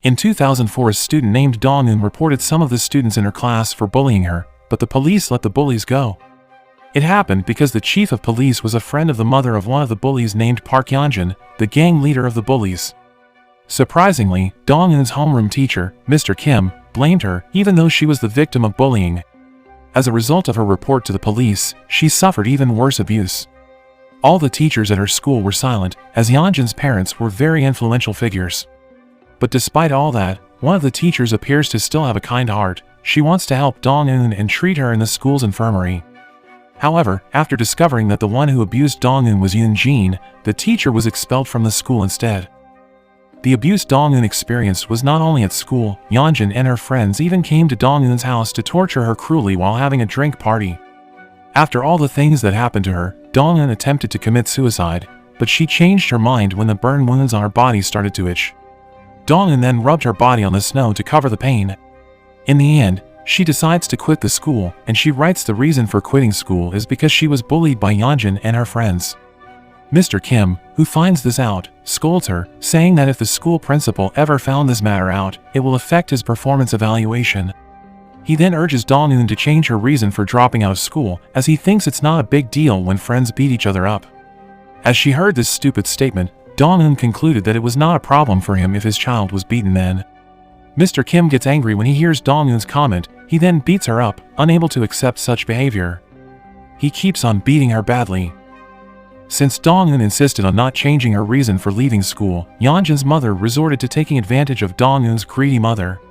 In 2004, a student named Dong-eun reported some of the students in her class for bullying her, but the police let the bullies go. It happened because the chief of police was a friend of the mother of one of the bullies named Park Yeonjun, the gang leader of the bullies. Surprisingly, Dong-eun's homeroom teacher, Mr. Kim, blamed her, even though she was the victim of bullying. As a result of her report to the police, she suffered even worse abuse. All the teachers at her school were silent, as Yeonjun's parents were very influential figures. But despite all that, one of the teachers appears to still have a kind heart. She wants to help Dong-eun and treat her in the school's infirmary. However, after discovering that the one who abused Dong-eun was Yoon-jin, the teacher was expelled from the school instead. The abuse Dong-eun experienced was not only at school. Yeonjun and her friends even came to Dong-eun's house to torture her cruelly while having a drink party. After all the things that happened to her, Dong-eun attempted to commit suicide, but she changed her mind when the burn wounds on her body started to itch. Dong-eun then rubbed her body on the snow to cover the pain. In the end, she decides to quit the school, and she writes the reason for quitting school is because she was bullied by Yeonjun and her friends. Mr. Kim, who finds this out, scolds her, saying that if the school principal ever found this matter out, it will affect his performance evaluation. He then urges Dong-eun to change her reason for dropping out of school, as he thinks it's not a big deal when friends beat each other up. As she heard this stupid statement, Dong-eun concluded that it was not a problem for him if his child was beaten then. Mr. Kim gets angry when he hears Dong-eun's comment. He then beats her up, unable to accept such behavior. He keeps on beating her badly. Since Dong-eun insisted on not changing her reason for leaving school, Yeonjun's mother resorted to taking advantage of Dong-eun's greedy mother.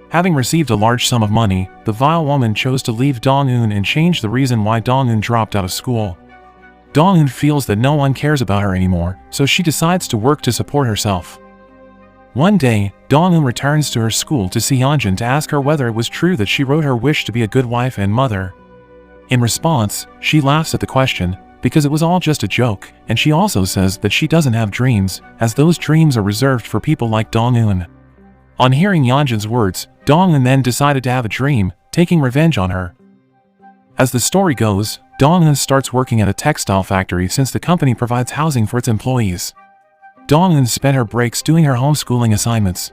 Having received a large sum of money, the vile woman chose to leave Dong-eun and change the reason why Dong-eun dropped out of school. Dong-eun feels that no one cares about her anymore, so she decides to work to support herself. One day, Dong-eun returns to her school to see Yeonjun to ask her whether it was true that she wrote her wish to be a good wife and mother. In response, she laughs at the question, because it was all just a joke, and she also says that she doesn't have dreams, as those dreams are reserved for people like Dong-eun. On hearing Yeonjun's words, Dong-eun then decided to have a dream, taking revenge on her. As the story goes, Dong-eun starts working at a textile factory since the company provides housing for its employees. Dong-eun spent her breaks doing her homeschooling assignments.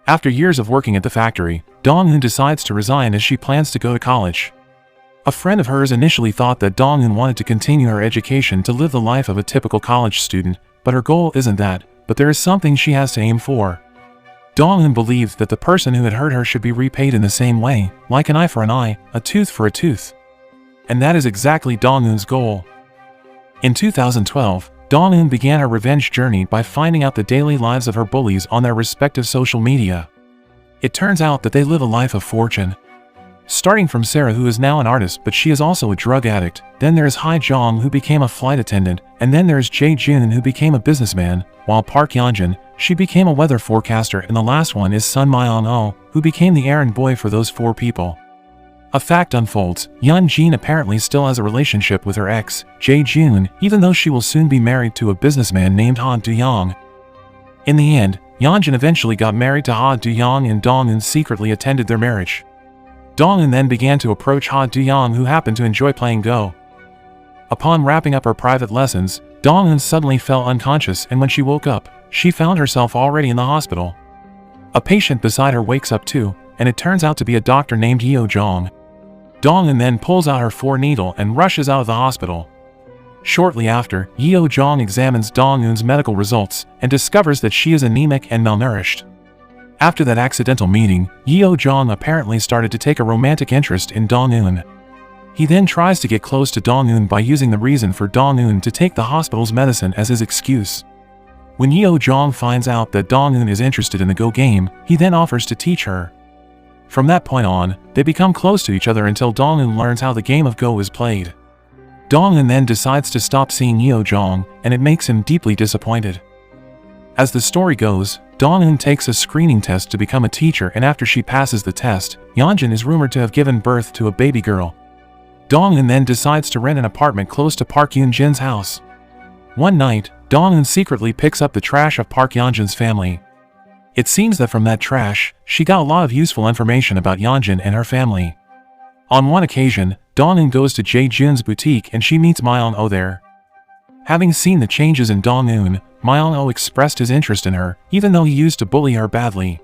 After years of working at the factory, Dong-eun decides to resign as she plans to go to college. A friend of hers initially thought that Dong-eun wanted to continue her education to live the life of a typical college student, but her goal isn't that, but there is something she has to aim for. Dong-eun believes that the person who had hurt her should be repaid in the same way, like an eye for an eye, a tooth for a tooth. And that is exactly Dong-eun's goal. In 2012, Dong-eun began her revenge journey by finding out the daily lives of her bullies on their respective social media. It turns out that they live a life of fortune. Starting from Sarah, who is now an artist but she is also a drug addict, then there is Hae-jong, who became a flight attendant, and then there is Jae-jun, who became a businessman, while Park Yeonjun, she became a weather forecaster, and the last one is Sun Myeon-oh, who became the errand boy for those four people. A fact unfolds: Yoon-jin apparently still has a relationship with her ex, Jae-jun, even though she will soon be married to a businessman named Ha Do-young. In the end, Yeonjun eventually got married to Ha Do-young, and Dong-eun secretly attended their marriage. Dong-eun then began to approach Ha Do-young, who happened to enjoy playing Go. Upon wrapping up her private lessons, Dong-eun suddenly fell unconscious, and when she woke up, she found herself already in the hospital. A patient beside her wakes up too, and it turns out to be a doctor named Yeo-jong. Dong-eun then pulls out her 4-needle and rushes out of the hospital. Shortly after, Yeo-jong examines Dong-eun's medical results and discovers that she is anemic and malnourished. After that accidental meeting, Yeo-jong apparently started to take a romantic interest in Dong-eun. He then tries to get close to Dong-eun by using the reason for Dong-eun to take the hospital's medicine as his excuse. When Yeo-jong finds out that Dong-eun is interested in the Go game, he then offers to teach her. From that point on, they become close to each other until Dong-eun learns how the game of Go is played. Dong-eun then decides to stop seeing Yeo-jong, and it makes him deeply disappointed. As the story goes, Dong-eun takes a screening test to become a teacher, and after she passes the test, Yeonjun is rumored to have given birth to a baby girl. Dong-eun then decides to rent an apartment close to Park Yoon-jin's house. One night, Dong-eun secretly picks up the trash of Park Yeonjun's family. It seems that from that trash, she got a lot of useful information about Yeonjun and her family. On one occasion, Dong-eun goes to Jae-jun's boutique and she meets Myeon-oh there. Having seen the changes in Dong-eun, Myeon-oh expressed his interest in her, even though he used to bully her badly.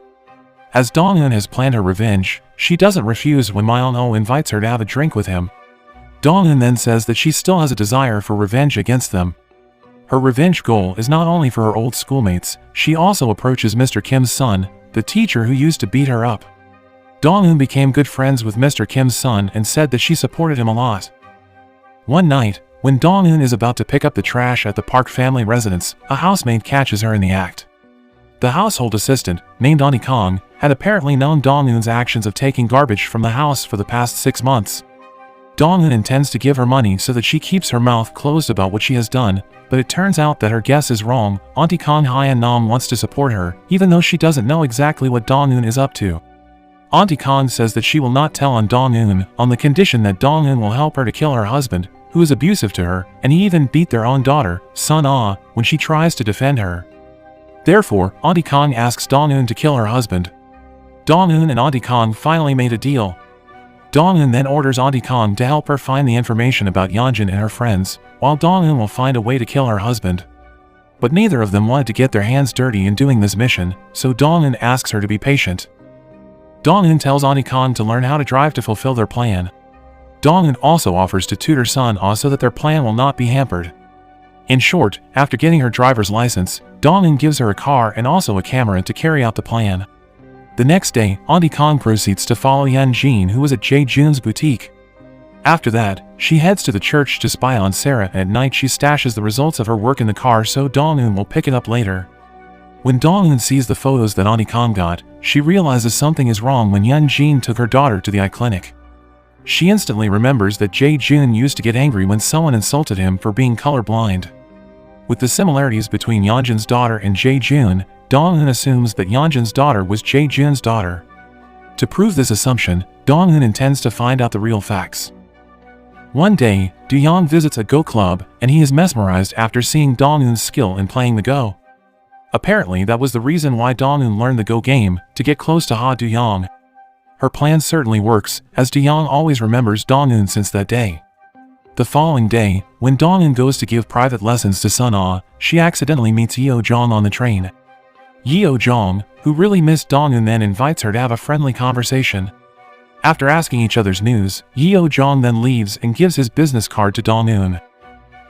As Dong-eun has planned her revenge, she doesn't refuse when Myeon-oh invites her to have a drink with him. Dong-eun then says that she still has a desire for revenge against them. Her revenge goal is not only for her old schoolmates, she also approaches Mr. Kim's son, the teacher who used to beat her up. Dong-eun became good friends with Mr. Kim's son and said that she supported him a lot. One night, when Dong-eun is about to pick up the trash at the Park family residence, a housemaid catches her in the act. The household assistant, named Auntie Kong, had apparently known Dong-eun's actions of taking garbage from the house for the past 6 months. Dong-eun intends to give her money so that she keeps her mouth closed about what she has done, but it turns out that her guess is wrong. Auntie Kong Hyeon-nam wants to support her, even though she doesn't know exactly what Dong-eun is up to. Auntie Kong says that she will not tell on Dong-eun, on the condition that Dong-eun will help her to kill her husband, who is abusive to her, and he even beat their own daughter, Sun-ah, when she tries to defend her. Therefore, Auntie Kong asks Dong-eun to kill her husband. Dong-eun and Auntie Kong finally made a deal. Dong-eun then orders Auntie Kong to help her find the information about Yeonjun and her friends, while Dong-eun will find a way to kill her husband. But neither of them wanted to get their hands dirty in doing this mission, so Dong-eun asks her to be patient. Dong-eun tells Auntie Kong to learn how to drive to fulfill their plan. Dong-eun also offers to tutor Sun-ah so that their plan will not be hampered. In short, after getting her driver's license, Dong-eun gives her a car and also a camera to carry out the plan. The next day, Auntie Kong proceeds to follow Yeonjun, who was at Jae-jun's boutique. After that, she heads to the church to spy on Sarah, and at night she stashes the results of her work in the car so Dong-eun will pick it up later. When Dong-eun sees the photos that Auntie Kong got, she realizes something is wrong when Yeonjun took her daughter to the eye clinic. She instantly remembers that Jae-jun used to get angry when someone insulted him for being colorblind. With the similarities between Yeonjun's daughter and Jae-jun, Dong-eun assumes that Yeonjun's daughter was Jae-jun's daughter. To prove this assumption, Dong-eun intends to find out the real facts. One day, Do-young visits a Go club, and he is mesmerized after seeing Dong-eun's skill in playing the Go. Apparently that was the reason why Dong-eun learned the Go game, to get close to Ha Do-young. Her plan certainly works, as Do-young always remembers Dong-eun since that day. The following day, when Dong-eun goes to give private lessons to Sun-ah, she accidentally meets Yeo-jong on the train. Yeo-jong, who really missed Dong-eun, then invites her to have a friendly conversation. After asking each other's news, Yeo-jong then leaves and gives his business card to Dong-eun.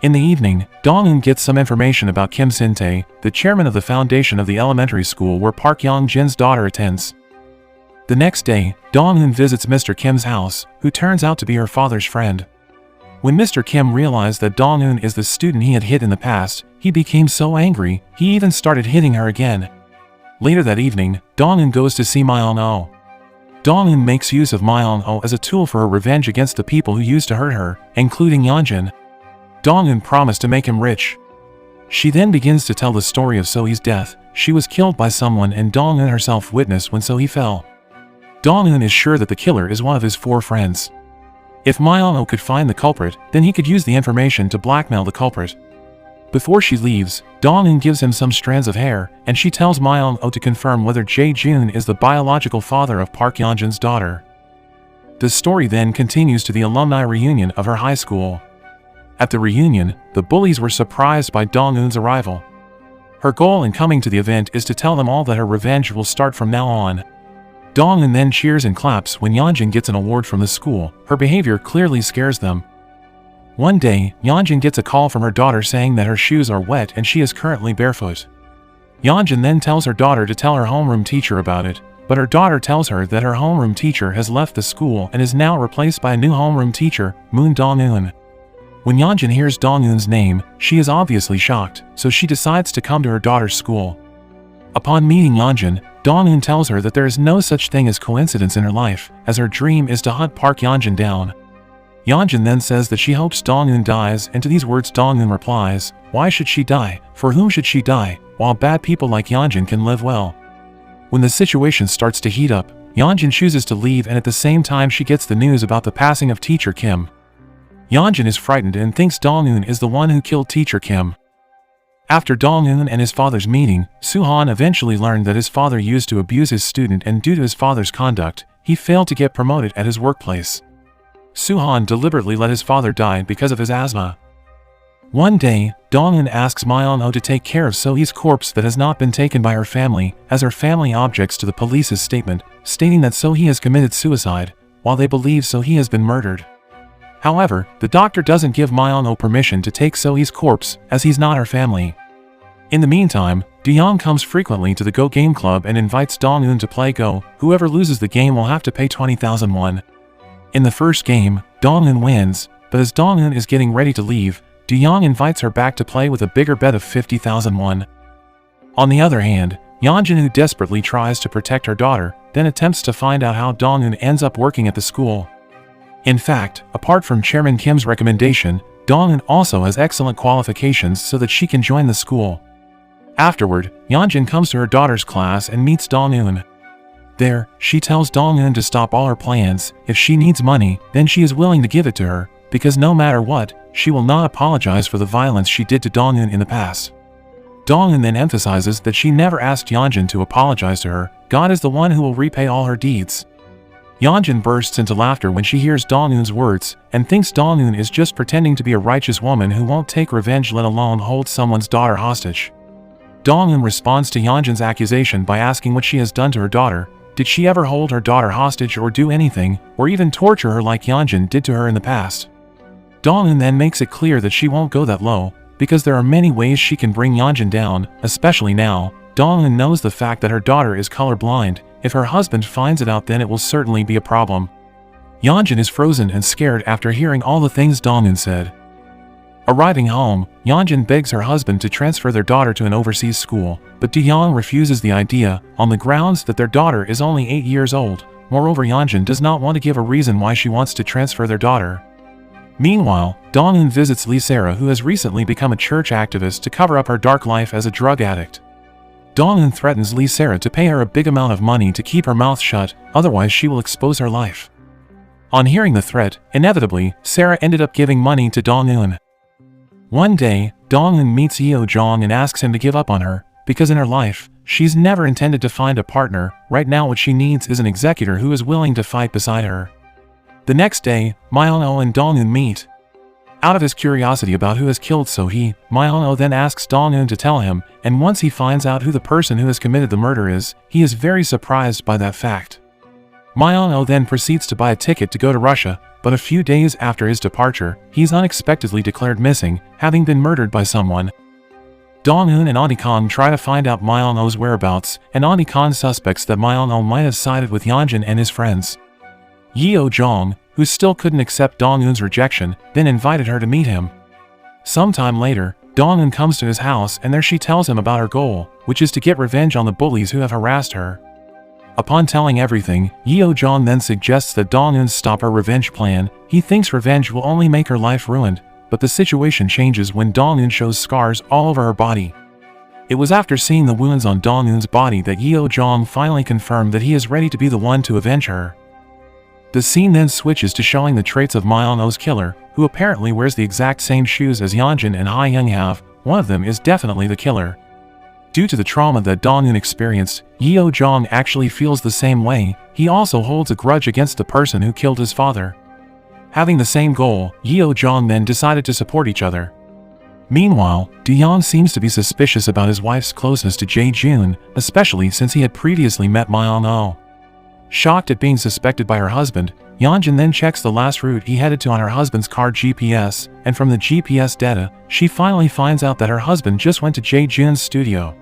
In the evening, Dong-eun gets some information about Kim Sin-tae, the chairman of the foundation of the elementary school where Park Young-jin's daughter attends. The next day, Dong-eun visits Mr. Kim's house, who turns out to be her father's friend. When Mr. Kim realized that Dong-eun is the student he had hit in the past, he became so angry, he even started hitting her again. Later that evening, Dong-eun goes to see Myeon-oh. Dong-eun makes use of Myeon-oh as a tool for her revenge against the people who used to hurt her, including Yeonjun. Dong-eun promised to make him rich. She then begins to tell the story of Sohee's death. She was killed by someone and Dong-eun herself witnessed when Sohee fell. Dong-eun is sure that the killer is one of his 4 friends. If Myeon-oh could find the culprit, then he could use the information to blackmail the culprit. Before she leaves, Dong-eun gives him some strands of hair, and she tells Myeon-oh to confirm whether Jae-jun is the biological father of Park Yeonjun's daughter. The story then continues to the alumni reunion of her high school. At the reunion, the bullies were surprised by Dong-eun's arrival. Her goal in coming to the event is to tell them all that her revenge will start from now on. Dong-eun then cheers and claps when Yeonjun gets an award from the school. Her behavior clearly scares them. One day, Yeonjun gets a call from her daughter saying that her shoes are wet and she is currently barefoot. Yeonjun then tells her daughter to tell her homeroom teacher about it, but her daughter tells her that her homeroom teacher has left the school and is now replaced by a new homeroom teacher, Moon Dong-eun. When Yeonjun hears Dong-eun's name, she is obviously shocked, so she decides to come to her daughter's school. Upon meeting Yeonjun, Dong-eun tells her that there is no such thing as coincidence in her life, as her dream is to hunt Park Yeonjun down. Yeonjun then says that she hopes Dong-eun dies, and to these words Dong-eun replies, "Why should she die? For whom should she die, while bad people like Yeonjun can live well?" When the situation starts to heat up, Yeonjun chooses to leave, and at the same time she gets the news about the passing of Teacher Kim. Yeonjun is frightened and thinks Dong-eun is the one who killed Teacher Kim. After Dong-eun and his father's meeting, Soo-han eventually learned that his father used to abuse his student, and due to his father's conduct, he failed to get promoted at his workplace. Soo-han deliberately let his father die because of his asthma. One day, Dong-eun asks Myeon-oh to take care of So-hee's corpse that has not been taken by her family, as her family objects to the police's statement, stating that So-hee has committed suicide, while they believe So-hee has been murdered. However, the doctor doesn't give Myeon-oh permission to take So-hee's corpse, as he's not her family. In the meantime, Do-young comes frequently to the Go Game Club and invites Dong-eun to play Go. Whoever loses the game will have to pay 20,000 won. In the first game, Dong-eun wins, but as Dong-eun is getting ready to leave, Do-young invites her back to play with a bigger bet of 50,000 won. On the other hand, Yeonjun, who desperately tries to protect her daughter, then attempts to find out how Dong-eun ends up working at the school. In fact, apart from Chairman Kim's recommendation, Dong-eun also has excellent qualifications so that she can join the school. Afterward, Yeonjun comes to her daughter's class and meets Dong-eun. There, she tells Dong-eun to stop all her plans. If she needs money, then she is willing to give it to her, because no matter what, she will not apologize for the violence she did to Dong-eun in the past. Dong-eun then emphasizes that she never asked Yeonjun to apologize to her. God is the one who will repay all her deeds. Yeonjun bursts into laughter when she hears Dong-eun's words, and thinks Dong-eun is just pretending to be a righteous woman who won't take revenge, let alone hold someone's daughter hostage. Dong-eun responds to Yeonjun's accusation by asking what she has done to her daughter. Did she ever hold her daughter hostage or do anything, or even torture her like Yeonjun did to her in the past? Dong-eun then makes it clear that she won't go that low, because there are many ways she can bring Yeonjun down, especially now. Dong-eun knows the fact that her daughter is colorblind. If her husband finds it out, then it will certainly be a problem. Yeonjun is frozen and scared after hearing all the things Dong-eun said. Arriving home, Yeonjun begs her husband to transfer their daughter to an overseas school, but Do-young refuses the idea, on the grounds that their daughter is only 8 years old. Moreover, Yeonjun does not want to give a reason why she wants to transfer their daughter. Meanwhile, Dong-eun visits Lee Sarah, who has recently become a church activist, to cover up her dark life as a drug addict. Dong-eun threatens Lee Sarah to pay her a big amount of money to keep her mouth shut, otherwise she will expose her life. On hearing the threat, inevitably, Sarah ended up giving money to Dong-eun. One day, Dong-eun meets Yeo-jong and asks him to give up on her, because in her life, she's never intended to find a partner. Right now what she needs is an executor who is willing to fight beside her. The next day, Myeon-oh and Dong-eun meet. Out of his curiosity about who has killed So-hee, Myeon-oh then asks Dong-eun to tell him, and once he finds out who the person who has committed the murder is, he is very surprised by that fact. Myeon-oh then proceeds to buy a ticket to go to Russia, but a few days after his departure, he's unexpectedly declared missing, having been murdered by someone. Dong-eun and Auntie Kong try to find out Myeon-oh's whereabouts, and Auntie Kong suspects that Myeon-oh might have sided with Yeonjun and his friends. Yeo-jong, who still couldn't accept Dong-eun's rejection, then invited her to meet him. Sometime later, Dong-eun comes to his house and there she tells him about her goal, which is to get revenge on the bullies who have harassed her. Upon telling everything, Yeo-jong then suggests that Dong-eun stop her revenge plan. He thinks revenge will only make her life ruined, but the situation changes when Dong-eun shows scars all over her body. It was after seeing the wounds on Dong-eun's body that Yeo-jong finally confirmed that he is ready to be the one to avenge her. The scene then switches to showing the traits of Myeon-oh's killer, who apparently wears the exact same shoes as Yeonjun and Ha-young have. One of them is definitely the killer. Due to the trauma that Dong-eun experienced, Yeo-jong actually feels the same way. He also holds a grudge against the person who killed his father. Having the same goal, Yeo-jong then decided to support each other. Meanwhile, Do-young seems to be suspicious about his wife's closeness to Jae-jun, especially since he had previously met Myeon-oh. Shocked at being suspected by her husband, Yeonjun then checks the last route he headed to on her husband's car GPS, and from the GPS data, she finally finds out that her husband just went to Jae-jun's studio.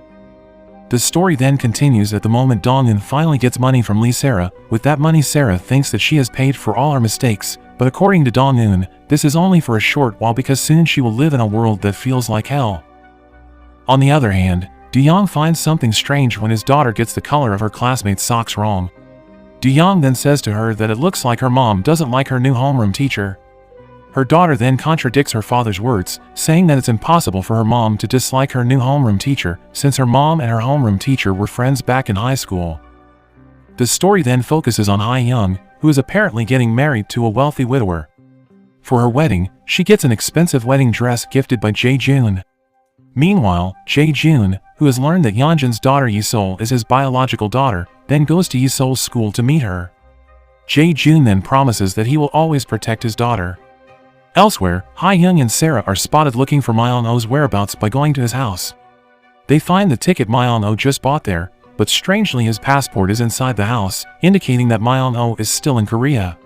The story then continues at the moment Dong-eun finally gets money from Lee Sarah. With that money, Sarah thinks that she has paid for all her mistakes, but according to Dong-eun, this is only for a short while because soon she will live in a world that feels like hell. On the other hand, Do-young finds something strange when his daughter gets the color of her classmate's socks wrong. Do-young then says to her that it looks like her mom doesn't like her new homeroom teacher. Her daughter then contradicts her father's words, saying that it's impossible for her mom to dislike her new homeroom teacher, since her mom and her homeroom teacher were friends back in high school. The story then focuses on Ha-young, who is apparently getting married to a wealthy widower. For her wedding, she gets an expensive wedding dress gifted by Jae-jun. Meanwhile, Jae-jun, who has learned that Yeonjun's daughter Yi-sol is his biological daughter, then goes to Yi-sol's school to meet her. Jae-jun then promises that he will always protect his daughter. Elsewhere, Ha-young and Sarah are spotted looking for Myeon-oh's whereabouts by going to his house. They find the ticket Myeon-oh just bought there, but strangely his passport is inside the house, indicating that Myeon-oh is still in Korea.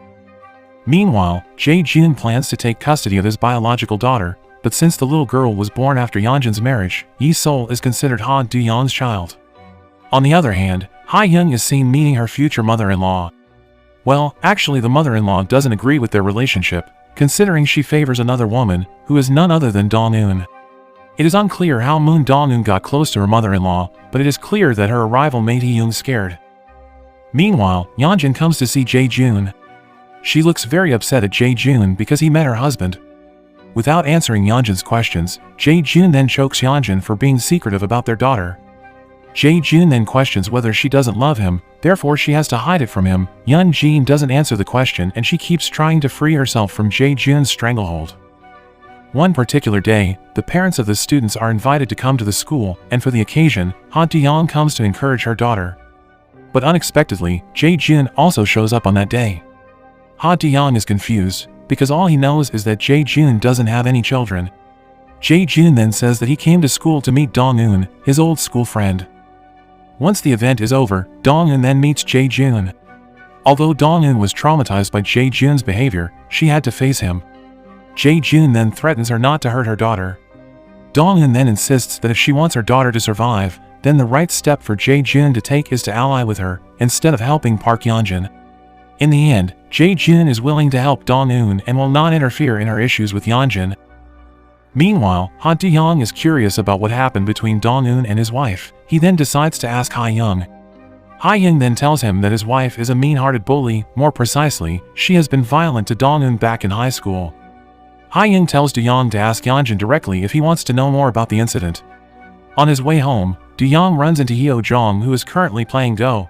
Meanwhile, Jae-jun plans to take custody of his biological daughter, but since the little girl was born after Yeonjun's marriage, Yi-sol is considered Ha Do-young's child. On the other hand, Ha-young is seen meeting her future mother-in-law. Well, actually the mother-in-law doesn't agree with their relationship, considering she favors another woman, who is none other than Dong-eun. It is unclear how Moon Dong-eun got close to her mother-in-law, but it is clear that her arrival made Hee-young scared. Meanwhile, Yeonjun comes to see Jae-jun. She looks very upset at Jae-jun because he met her husband. Without answering Yeonjun's questions, Jae-jun then chokes Yeonjun for being secretive about their daughter. Jae-jun then questions whether she doesn't love him, therefore she has to hide it from him. Yeon-jin doesn't answer the question and she keeps trying to free herself from Jae-jun's stranglehold. One particular day, the parents of the students are invited to come to the school, and for the occasion, Ha Do-young comes to encourage her daughter. But unexpectedly, Jae-jun also shows up on that day. Ha Do-young is confused, because all he knows is that Jae-jun doesn't have any children. Jae-jun then says that he came to school to meet Dong-eun, his old school friend. Once the event is over, Dong-eun then meets Jae-jun. Although Dong-eun was traumatized by Jae-jun's behavior, she had to face him. Jae-jun then threatens her not to hurt her daughter. Dong-eun then insists that if she wants her daughter to survive, then the right step for Jae-jun to take is to ally with her, instead of helping Park Yeonjun. In the end, Jae-jun is willing to help Dong-eun and will not interfere in her issues with Yeonjun. Meanwhile, Ha Do-young is curious about what happened between Dong-eun and his wife. He then decides to ask Ha-young. Ha-young then tells him that his wife is a mean-hearted bully, more precisely, she has been violent to Dong-eun back in high school. Ha-young tells Do-young to ask Yeonjun directly if he wants to know more about the incident. On his way home, Do-young runs into Hyo-jong, who is currently playing Go.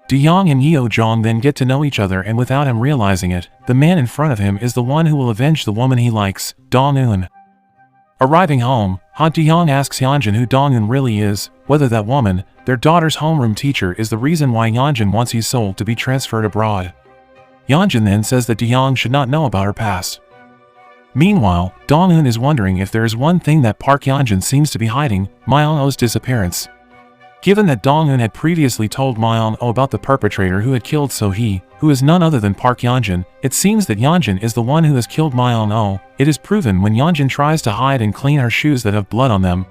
Do-young and Hyo-jong then get to know each other, and without him realizing it, the man in front of him is the one who will avenge the woman he likes, Dong-eun. Arriving home, Ha Do-young asks Yeonjun who Dong-eun really is, whether that woman, their daughter's homeroom teacher, is the reason why Yeonjun wants Yi-sol to be transferred abroad. Yeonjun then says that Do-young should not know about her past. Meanwhile, Dong-eun is wondering if there is one thing that Park Yeonjun seems to be hiding, Myeon-oh's disappearance. Given that Dong-eun had previously told Myeon-oh about the perpetrator who had killed So-hee, who is none other than Park Yeonjun, it seems that Yeonjun is the one who has killed Myeon-oh. It is proven when Yeonjun tries to hide and clean her shoes that have blood on them.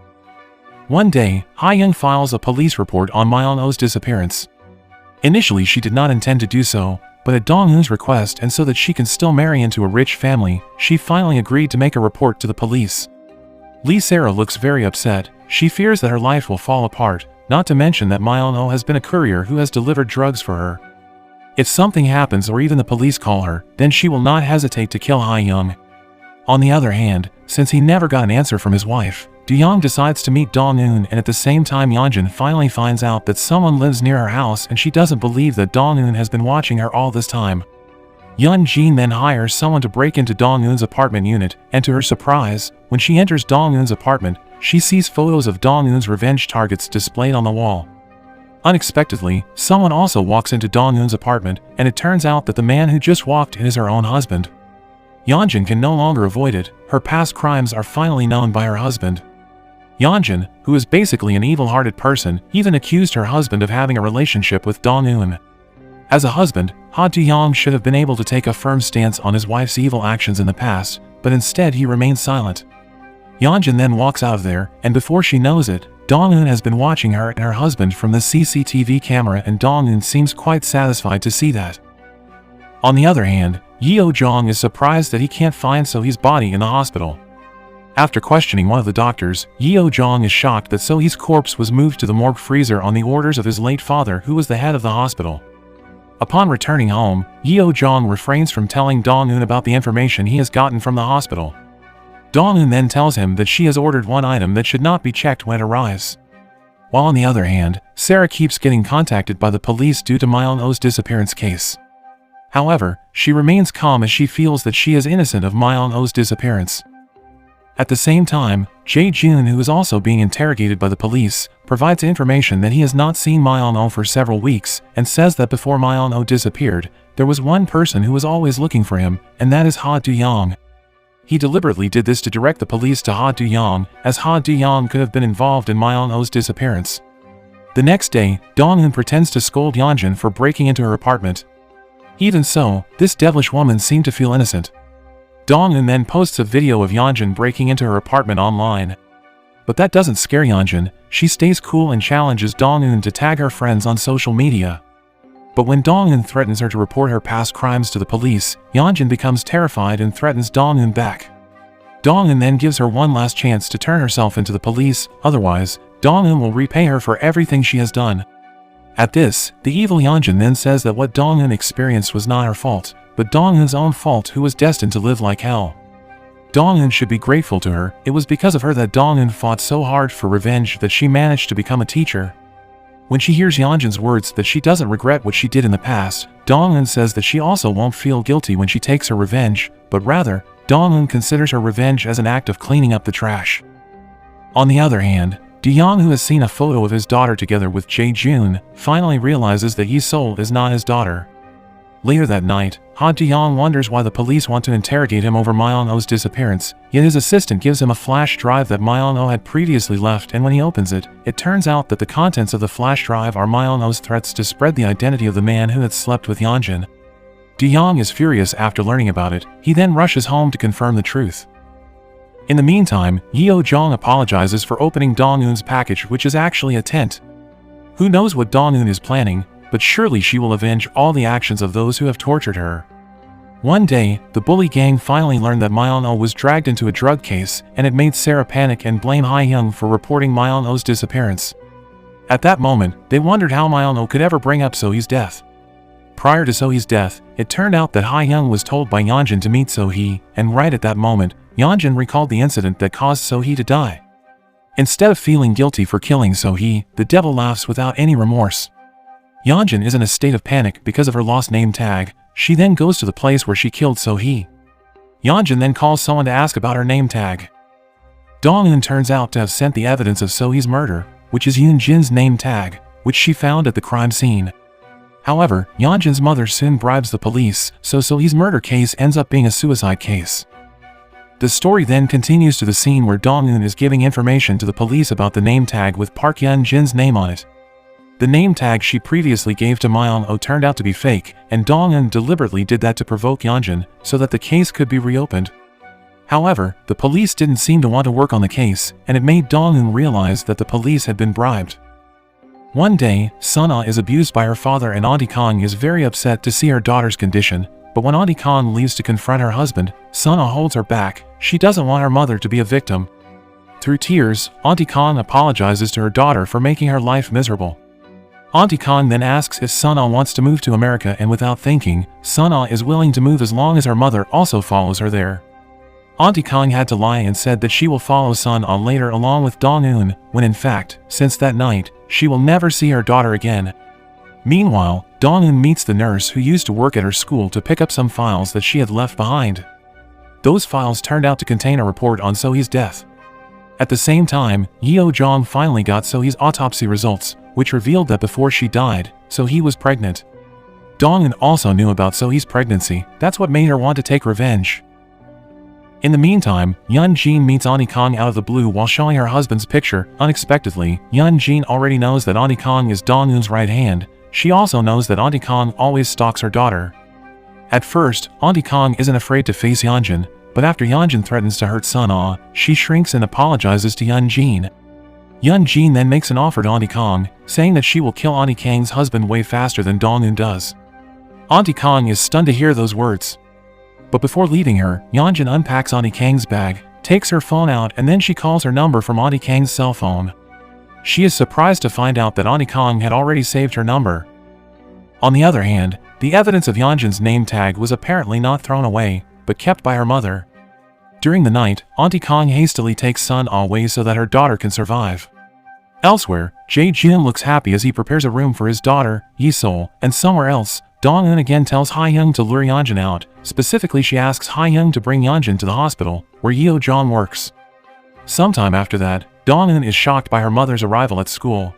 One day, Ha-young files a police report on Myeon-oh's disappearance. Initially she did not intend to do so, but at Dong-eun's request and so that she can still marry into a rich family, she finally agreed to make a report to the police. Lee Sarah looks very upset. She fears that her life will fall apart, not to mention that Myeon-oh has been a courier who has delivered drugs for her. If something happens or even the police call her, then she will not hesitate to kill Ha-young. On the other hand, since he never got an answer from his wife, Do-young decides to meet Dong-eun, and at the same time Yeonjun finally finds out that someone lives near her house and she doesn't believe that Dong-eun has been watching her all this time. Yeon-jin then hires someone to break into Dong-eun's apartment unit, and to her surprise, when she enters Dong-eun's apartment, she sees photos of Dong-eun's revenge targets displayed on the wall. Unexpectedly, someone also walks into Dong-eun's apartment, and it turns out that the man who just walked in is her own husband. Yeonjun can no longer avoid it. Her past crimes are finally known by her husband. Yeonjun, who is basically an evil-hearted person, even accused her husband of having a relationship with Dong-eun. As a husband, Ha Do-young should have been able to take a firm stance on his wife's evil actions in the past, but instead he remains silent. Yeonjun then walks out of there, and before she knows it, Dong-eun has been watching her and her husband from the CCTV camera, and Dong-eun seems quite satisfied to see that. On the other hand, Hyo-jong is surprised that he can't find So-hee's body in the hospital. After questioning one of the doctors, Hyo-jong is shocked that So-hee's corpse was moved to the morgue freezer on the orders of his late father, who was the head of the hospital. Upon returning home, Hyo-jong refrains from telling Dong-eun about the information he has gotten from the hospital. Dong-eun then tells him that she has ordered one item that should not be checked when it arrives. While on the other hand, Sarah keeps getting contacted by the police due to Myeon-oh's disappearance case. However, she remains calm as she feels that she is innocent of Myeon-oh's disappearance. At the same time, Jae-jun, who is also being interrogated by the police, provides information that he has not seen Myeon-oh for several weeks, and says that before Myeon-oh disappeared, there was one person who was always looking for him, and that is Ha Do-young. He deliberately did this to direct the police to Ha Do-young, as Ha Do-young could have been involved in Myeon-oh's disappearance. The next day, Dong-eun pretends to scold Yeonjun for breaking into her apartment. Even so, this devilish woman seemed to feel innocent. Dong-eun then posts a video of Yeonjun breaking into her apartment online. But that doesn't scare Yeonjun. She stays cool and challenges Dong-eun to tag her friends on social media. But when Dong-eun threatens her to report her past crimes to the police, Yeonjun becomes terrified and threatens Dong-eun back. Dong-eun then gives her one last chance to turn herself into the police, otherwise, Dong-eun will repay her for everything she has done. At this, the evil Yeonjun then says that what Dong-eun experienced was not her fault, but Dong-eun's own fault, who was destined to live like hell. Dong-eun should be grateful to her. It was because of her that Dong-eun fought so hard for revenge that she managed to become a teacher. When she hears Yeonjun's words that she doesn't regret what she did in the past, Dong-eun says that she also won't feel guilty when she takes her revenge, but rather, Dong-eun considers her revenge as an act of cleaning up the trash. On the other hand, Do-young, who has seen a photo of his daughter together with Jae-jun, finally realizes that Yi-sol is not his daughter. Later that night, Ha Do-young wonders why the police want to interrogate him over Myeon-oh's disappearance, yet his assistant gives him a flash drive that Myeon-oh had previously left, and when he opens it, it turns out that the contents of the flash drive are Myeon-oh's threats to spread the identity of the man who had slept with Yeonjun. Do-young is furious after learning about it. He then rushes home to confirm the truth. In the meantime, Yeo-jong apologizes for opening Dong-eun's package, which is actually a tent. Who knows what Dong-eun is planning, but surely she will avenge all the actions of those who have tortured her. One day, the bully gang finally learned that Myeon-oh was dragged into a drug case, and it made Sarah panic and blame Ha-young for reporting Myeon-oh's disappearance. At that moment, they wondered how Myeon-oh could ever bring up So-hee's death. Prior to So-hee's death, it turned out that Ha-young was told by Yeonjun to meet So-hee, and right at that moment, Yeonjun recalled the incident that caused So-hee to die. Instead of feeling guilty for killing So-hee, the devil laughs without any remorse. Yeonjun is in a state of panic because of her lost name tag. She then goes to the place where she killed So-hee. Yeonjun then calls someone to ask about her name tag. Dong-eun turns out to have sent the evidence of So-hee's murder, which is Yoon-jin's name tag, which she found at the crime scene. However, Yeonjun's mother soon bribes the police, so So-hee's murder case ends up being a suicide case. The story then continues to the scene where Dong-eun is giving information to the police about the name tag with Park Yeon-jin's name on it. The name tag she previously gave to Myeon-oh turned out to be fake, and Dong-eun deliberately did that to provoke Yeonjun, so that the case could be reopened. However, the police didn't seem to want to work on the case, and it made Dong-eun realize that the police had been bribed. One day, Sun-ah is abused by her father and Auntie Kong is very upset to see her daughter's condition, but when Auntie Kong leaves to confront her husband, Sun-ah holds her back. She doesn't want her mother to be a victim. Through tears, Auntie Kong apologizes to her daughter for making her life miserable. Auntie Kong then asks if Sun-ah wants to move to America, and without thinking, Sun-ah is willing to move as long as her mother also follows her there. Auntie Kong had to lie and said that she will follow Sun-ah later along with Dong-eun, when in fact, since that night, she will never see her daughter again. Meanwhile, Dong-eun meets the nurse who used to work at her school to pick up some files that she had left behind. Those files turned out to contain a report on So-hee's death. At the same time, Yeo-jong finally got So-hee's autopsy results, which revealed that before she died, So-hee was pregnant. Dong-eun also knew about So-hee's pregnancy. That's what made her want to take revenge. In the meantime, Yeon-jin meets Auntie Kong out of the blue while showing her husband's picture. Unexpectedly, Yeon-jin already knows that Auntie Kong is Dong-eun's right hand. She also knows that Auntie Kong always stalks her daughter. At first, Auntie Kong isn't afraid to face Yeonjun, but after Yeonjun threatens to hurt Sun-ah, she shrinks and apologizes to Yeon-jin. Yeon-jin then makes an offer to Auntie Kong, saying that she will kill Auntie Kang's husband way faster than Dong-eun does. Auntie Kong is stunned to hear those words. But before leaving her, Yeonjun unpacks Auntie Kang's bag, takes her phone out, and then she calls her number from Auntie Kang's cell phone. She is surprised to find out that Auntie Kong had already saved her number. On the other hand, the evidence of Yeonjun's name tag was apparently not thrown away, but kept by her mother. During the night, Auntie Kong hastily takes Sun-ah away so that her daughter can survive. Elsewhere, Jae-jun looks happy as he prepares a room for his daughter, Yi-sol, and somewhere else, Dong-eun again tells Ha-young to lure Yeonjun out. Specifically, she asks Ha-young to bring Yeonjun to the hospital, where Yeo-jong works. Sometime after that, Dong-eun is shocked by her mother's arrival at school.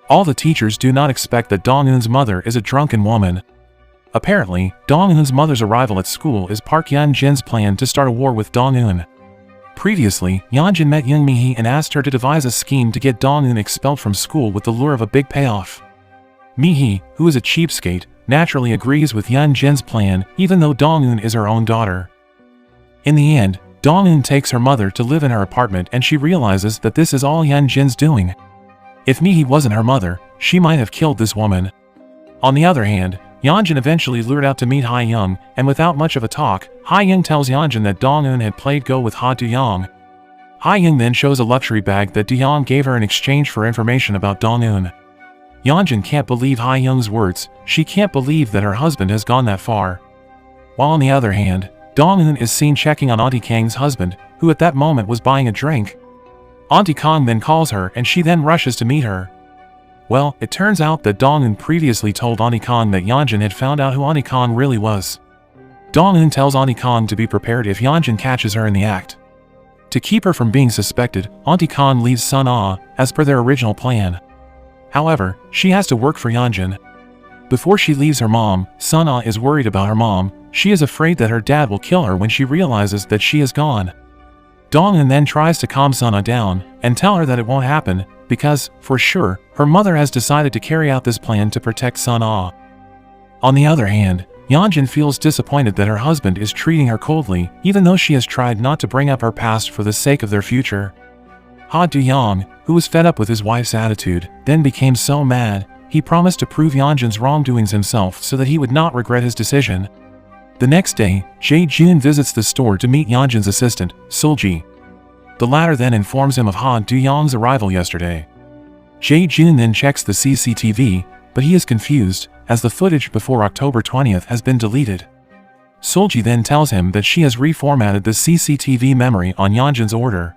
All the teachers do not expect that Dong-eun's mother is a drunken woman. Apparently, Dong-eun's mother's arrival at school is Park Yeon-jin's plan to start a war with Dong-eun. Previously, Yeon-jin met Young Mi-hee and asked her to devise a scheme to get Dong-eun expelled from school with the lure of a big payoff. Mi-hee, who is a cheapskate, naturally agrees with Yeon-jin's plan, even though Dong-eun is her own daughter. In the end, Dong-eun takes her mother to live in her apartment and she realizes that this is all Yeon-jin's doing. If Mi-hee wasn't her mother, she might have killed this woman. On the other hand, Yeon-jin eventually lured out to meet Ha-young, and without much of a talk, Ha-young tells Yeon-jin that Dong-eun had played go with Ha Do-young. Ha-young then shows a luxury bag that Do-young gave her in exchange for information about Dong-eun. Yeon-jin can't believe Ha-young's words, she can't believe that her husband has gone that far. While on the other hand, Dong-eun is seen checking on Auntie Kang's husband, who at that moment was buying a drink. Auntie Kang then calls her and she then rushes to meet her. Well, it turns out that Dong-eun previously told Auntie Kang that Yeon-jin had found out who Auntie Kang really was. Dong-eun tells Auntie Kang to be prepared if Yeon-jin catches her in the act. To keep her from being suspected, Auntie Kang leaves Sun-ah, as per their original plan. However, she has to work for Yeon-jin. Before she leaves her mom, Sun-ah is worried about her mom. She is afraid that her dad will kill her when she realizes that she is gone. Dong-eun then tries to calm Sun-ah down and tell her that it won't happen, because, for sure, her mother has decided to carry out this plan to protect Sun-ah. On the other hand, Yeon-jin feels disappointed that her husband is treating her coldly, even though she has tried not to bring up her past for the sake of their future. Ha Do-young, who was fed up with his wife's attitude, then became so mad, he promised to prove Yeon-jin's wrongdoings himself so that he would not regret his decision. The next day, Jae-jun visits the store to meet Yeon-jin's assistant, Sul-ji. The latter then informs him of Ha Do-young's arrival yesterday. Jae-jun then checks the CCTV, but he is confused, as the footage before October 20th has been deleted. Sul-ji then tells him that she has reformatted the CCTV memory on Yeon-jin's order.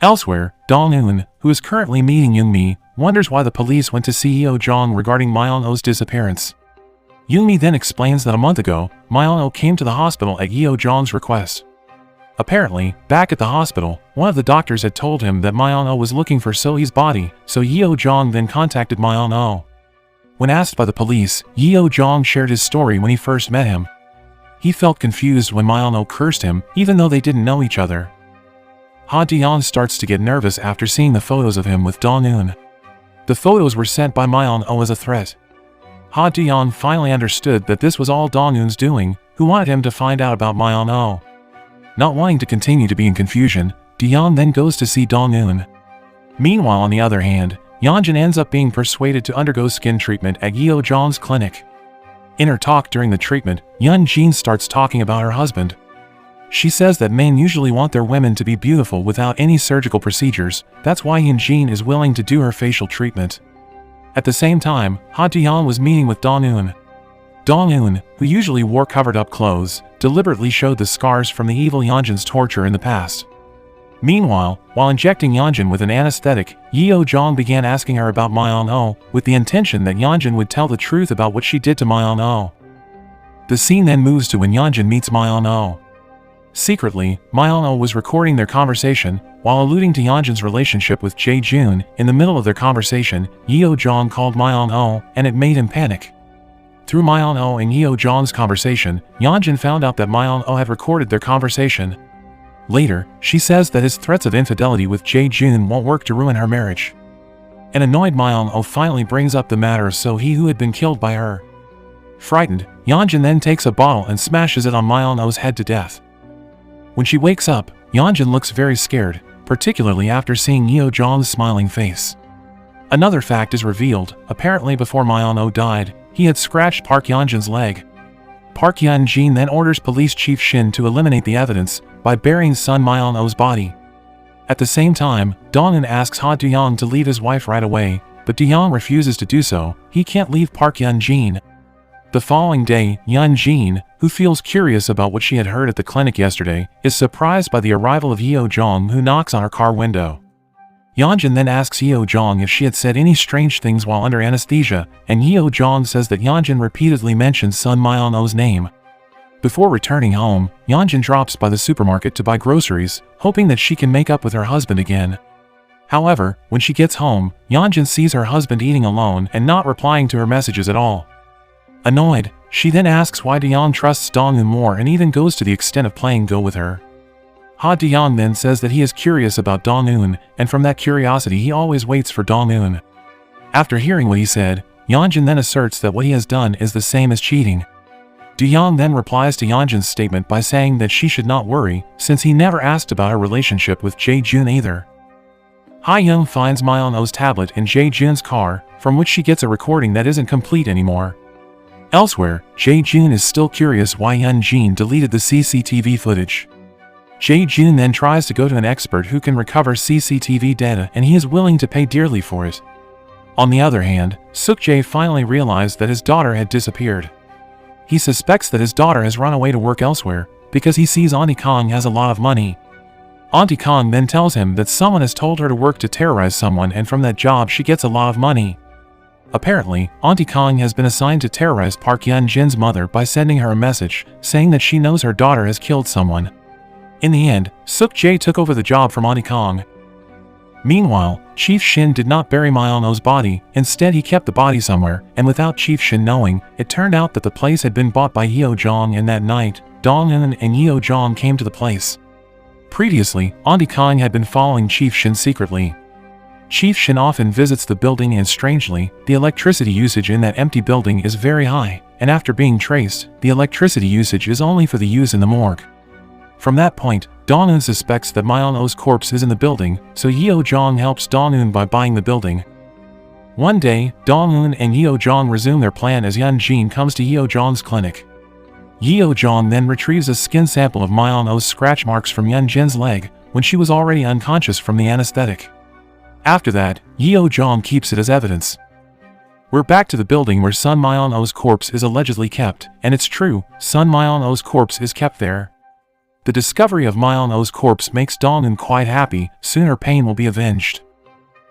Elsewhere, Dong-eun, who is currently meeting Young-mi, wonders why the police went to see Yeo-jong regarding Myeon-oh's disappearance. Young-mi then explains that a month ago, Myeon-oh came to the hospital at Yeo-jong's request. Apparently, back at the hospital, one of the doctors had told him that Myeon-oh was looking for So-hee's body, so Yeo-jong then contacted Myeon-oh. When asked by the police, Yeo-jong shared his story when he first met him. He felt confused when Myeon-oh cursed him, even though they didn't know each other. Ha Do-young starts to get nervous after seeing the photos of him with Dong-eun. The photos were sent by Myeon-oh as a threat. Ha Do-young finally understood that this was all Dong-eun's doing, who wanted him to find out about Myeon-oh. Not wanting to continue to be in confusion, Do-young then goes to see Dong-eun. Meanwhile, on the other hand, Yeon-jin ends up being persuaded to undergo skin treatment at Yeo-jong's clinic. In her talk during the treatment, Yeon-jin starts talking about her husband. She says that men usually want their women to be beautiful without any surgical procedures, that's why Yeon-jin is willing to do her facial treatment. At the same time, Ha Do-young was meeting with Dong-eun. Dong-eun, who usually wore covered-up clothes, deliberately showed the scars from the evil Yeon-jin's torture in the past. Meanwhile, while injecting Yeon-jin with an anesthetic, Yeo-jong began asking her about Myeon-oh, with the intention that Yeon-jin would tell the truth about what she did to Myeon-oh. The scene then moves to when Yeon-jin meets Myeon-oh. Secretly, Myeon-oh was recording their conversation, while alluding to Yeon-jin's relationship with Jae-jun. In the middle of their conversation, Yeo-jong called Myeon-oh, and it made him panic. Through Myeon-oh and Yeo-jong's conversation, Yeon-jin found out that Myeon-oh had recorded their conversation. Later, she says that his threats of infidelity with Jae-jun won't work to ruin her marriage. An annoyed Myeon-oh finally brings up the matter of So-hee, who had been killed by her. Frightened, Yeon-jin then takes a bottle and smashes it on Myeon-oh's head to death. When she wakes up, Yeon-jin looks very scared, particularly after seeing Yeo-jong's smiling face. Another fact is revealed. Apparently before Myeon-oh died, he had scratched Park Yeon-jin's leg. Park Yeon-jin then orders Police Chief Shin to eliminate the evidence by burying son Myeon-oh's body. At the same time, Dong-eun asks Ha Do-young to leave his wife right away, but Do-young refuses to do so. He can't leave Park Yeon-jin. The following day, Yeon-jin, who feels curious about what she had heard at the clinic yesterday, is surprised by the arrival of Yeo-jong, who knocks on her car window. Yeon-jin then asks Yeo-jong if she had said any strange things while under anesthesia, and Yeo-jong says that Yeon-jin repeatedly mentions son Myeon-oh's name. Before returning home, Yeon-jin drops by the supermarket to buy groceries, hoping that she can make up with her husband again. However, when she gets home, Yeon-jin sees her husband eating alone and not replying to her messages at all. Annoyed, She then asks why Dong trusts Dong-eun more and even goes to the extent of playing Go with her. Ha Dong then says that he is curious about Dong-eun, and from that curiosity he always waits for Dong-eun. After hearing what he said, Yeonjun then asserts that what he has done is the same as cheating. Do-young then replies to Yeonjun's statement by saying that she should not worry, since he never asked about her relationship with Jae-jun either. Ha-young finds Myeon-oh's tablet in Jae-jun's car, from which she gets a recording that isn't complete anymore. Elsewhere, Jae-jun is still curious why Yeon-jin deleted the CCTV footage. Jae-jun then tries to go to an expert who can recover CCTV data, and he is willing to pay dearly for it. On the other hand, Suk-jae finally realized that his daughter had disappeared. He suspects that his daughter has run away to work elsewhere, because he sees Auntie Kong has a lot of money. Auntie Kong then tells him that someone has told her to work to terrorize someone, and from that job she gets a lot of money. Apparently, Auntie Kong has been assigned to terrorize Park Yeon-jin's mother by sending her a message, saying that she knows her daughter has killed someone. In the end, Suk-jae took over the job from Auntie Kong. Meanwhile, Chief Shin did not bury Myeon-oh's body, instead he kept the body somewhere, and without Chief Shin knowing, it turned out that the place had been bought by Yeo-jong, and that night, Dong-eun and Yeo-jong came to the place. Previously, Auntie Kong had been following Chief Shin secretly. Chief Shin often visits the building, and strangely, the electricity usage in that empty building is very high, and after being traced, the electricity usage is only for the use in the morgue. From that point, Dong-eun suspects that Myeon-oh's corpse is in the building, so Yeo-jong helps Dong-eun by buying the building. One day, Dong-eun and Yeo-jong resume their plan as Yeon-jin comes to Yeo-jong's clinic. Yeo-jong then retrieves a skin sample of Myeon-oh's scratch marks from Yeon-jin's leg, when she was already unconscious from the anesthetic. After that, Yeo-jong keeps it as evidence. We're back to the building where Sun Myeon-oh's corpse is allegedly kept, and it's true, Sun Myeon-oh's corpse is kept there. The discovery of Myeon-oh's corpse makes Dong-eun quite happy, soon her pain will be avenged.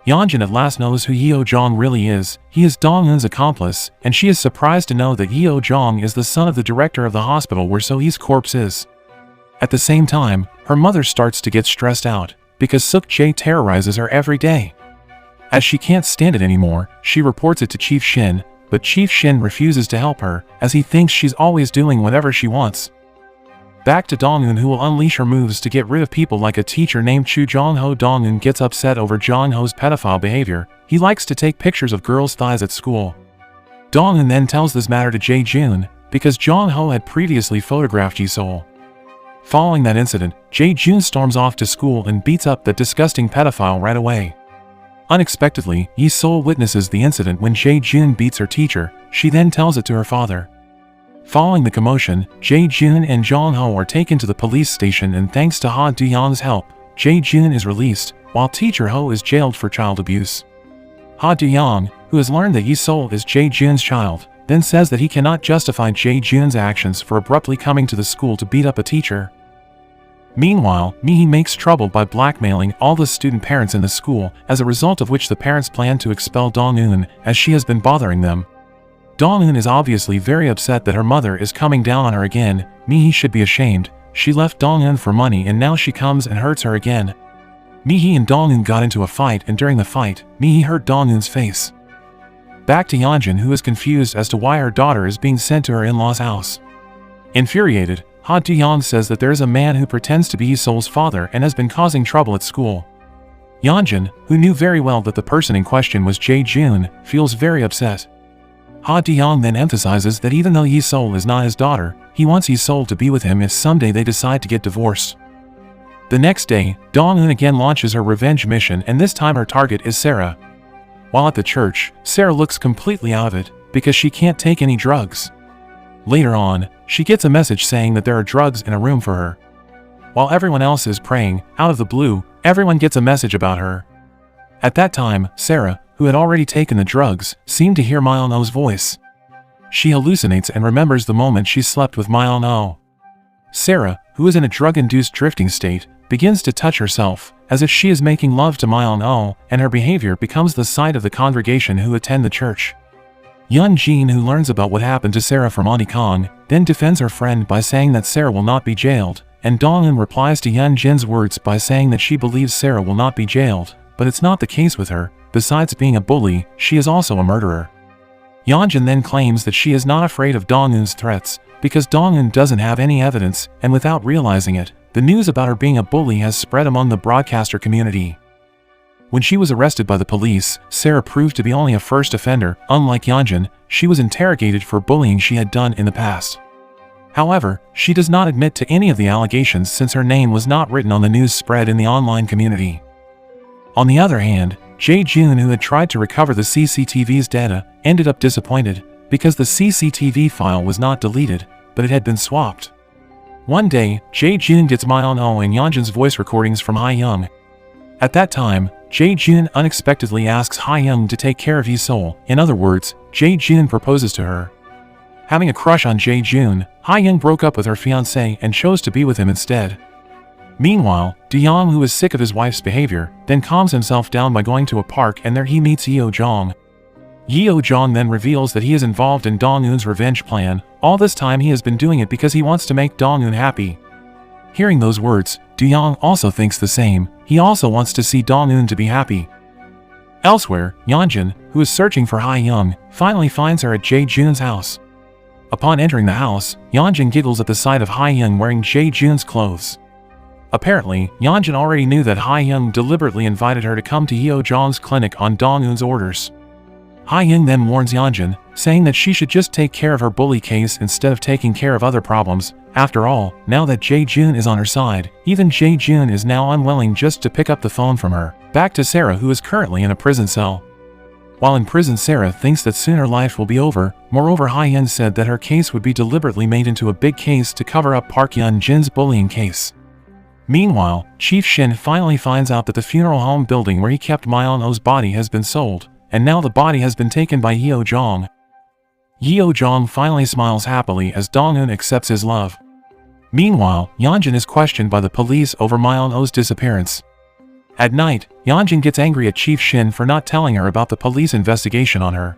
Yeonjun at last knows who Yeo-jong really is, he is Dong-eun's accomplice, and she is surprised to know that Yeo-jong is the son of the director of the hospital where So-hee's corpse is. At the same time, her mother starts to get stressed out, because Suk-jae terrorizes her every day. As she can't stand it anymore, she reports it to Chief Shin, but Chief Shin refuses to help her, as he thinks she's always doing whatever she wants. Back to Dong-eun, who will unleash her moves to get rid of people like a teacher named Chu Jong-ho. Dong-eun gets upset over Jong-ho's pedophile behavior. He likes to take pictures of girls' thighs at school. Dong-eun then tells this matter to Jae-jun, because Jong-ho had previously photographed Yi-sol. Following that incident, Jae-jun storms off to school and beats up that disgusting pedophile right away. Unexpectedly, Yi-sol witnesses the incident when Jae-jun beats her teacher. She then tells it to her father. Following the commotion, Jae-jun and Jong-ho are taken to the police station, and thanks to Ha Do-young's help, Jae-jun is released, while teacher Ho is jailed for child abuse. Ha Do-young, who has learned that Yi-sol is Jae-jun's child, then says that he cannot justify Jae-jun's actions for abruptly coming to the school to beat up a teacher. Meanwhile, Mi-hee makes trouble by blackmailing all the student parents in the school, as a result of which the parents plan to expel Dong-eun, as she has been bothering them. Dong-eun is obviously very upset that her mother is coming down on her again. Mi-hee should be ashamed. She left Dong-eun for money and now she comes and hurts her again. Mi-hee and Dong-eun got into a fight, and during the fight, Mi-hee hurt Dong-eun's face. Back to Yeonjun, who is confused as to why her daughter is being sent to her in-laws' house. Infuriated, Ha Do-young says that there is a man who pretends to be Yi-sol's father and has been causing trouble at school. Yeonjun, who knew very well that the person in question was Jae-jun, feels very upset. Ha Do-young then emphasizes that even though Yi-sol is not his daughter, he wants Yi-sol to be with him if someday they decide to get divorced. The next day, Dong-eun again launches her revenge mission, and this time her target is Sarah. While at the church, Sarah looks completely out of it, because she can't take any drugs. Later on, she gets a message saying that there are drugs in a room for her. While everyone else is praying, out of the blue, everyone gets a message about her. At that time, Sarah, who had already taken the drugs, seemed to hear Myeon-oh's voice. She hallucinates and remembers the moment she slept with Myeon-oh. Sarah, who is in a drug-induced drifting state, begins to touch herself, as if she is making love to Myeon-oh, and her behavior becomes the sight of the congregation who attend the church. Yeon-jin, who learns about what happened to Sarah from Auntie Kong, then defends her friend by saying that Sarah will not be jailed, and Dong-eun replies to Yeon-jin's words by saying that she believes Sarah will not be jailed, but it's not the case with her. Besides being a bully, she is also a murderer. Yeonjun then claims that she is not afraid of Dong-eun's threats, because Dong-eun doesn't have any evidence, and without realizing it, the news about her being a bully has spread among the broadcaster community. When she was arrested by the police, Sarah proved to be only a first offender. Unlike Yeonjun, she was interrogated for bullying she had done in the past. However, she does not admit to any of the allegations since her name was not written on the news spread in the online community. On the other hand, Jae-jun, who had tried to recover the CCTV's data, ended up disappointed because the CCTV file was not deleted, but it had been swapped. One day, Jae-jun gets Myeon-oh and Yeonjun's voice recordings from Hae-young. At that time, Jae-jun unexpectedly asks Hae-young to take care of Yi-sol. In other words, Jae-jun proposes to her. Having a crush on Jae-jun, Hae-young broke up with her fiancé and chose to be with him instead. Meanwhile, Do-young, who is sick of his wife's behavior, then calms himself down by going to a park, and there he meets Yeo-jong. Yeo-jong then reveals that he is involved in Dong-eun's revenge plan. All this time he has been doing it because he wants to make Dong-eun happy. Hearing those words, Do-young also thinks the same. He also wants to see Dong-eun to be happy. Elsewhere, Yeonjun, who is searching for Hae-young, finally finds her at Jae-jun's house. Upon entering the house, Yeonjun giggles at the sight of Hae-young wearing Jae-jun's clothes. Apparently, Yeonjun already knew that Hae-young deliberately invited her to come to Yeo-jong's clinic on Dong-eun's orders. Hae-young then warns Yeonjun, saying that she should just take care of her bully case instead of taking care of other problems. After all, now that Jae-jun is on her side, even Jae-jun is now unwilling just to pick up the phone from her. Back to Sarah, who is currently in a prison cell. While in prison, Sarah thinks that soon her life will be over. Moreover, Hae-young said that her case would be deliberately made into a big case to cover up Park Yeon-jin's bullying case. Meanwhile, Chief Shin finally finds out that the funeral home building where he kept Myeon-oh's body has been sold, and now the body has been taken by Yeo-jong. Yeo-jong finally smiles happily as Dong-eun accepts his love. Meanwhile, Yeonjun is questioned by the police over Myeon-oh's disappearance. At night, Yeonjun gets angry at Chief Shin for not telling her about the police investigation on her.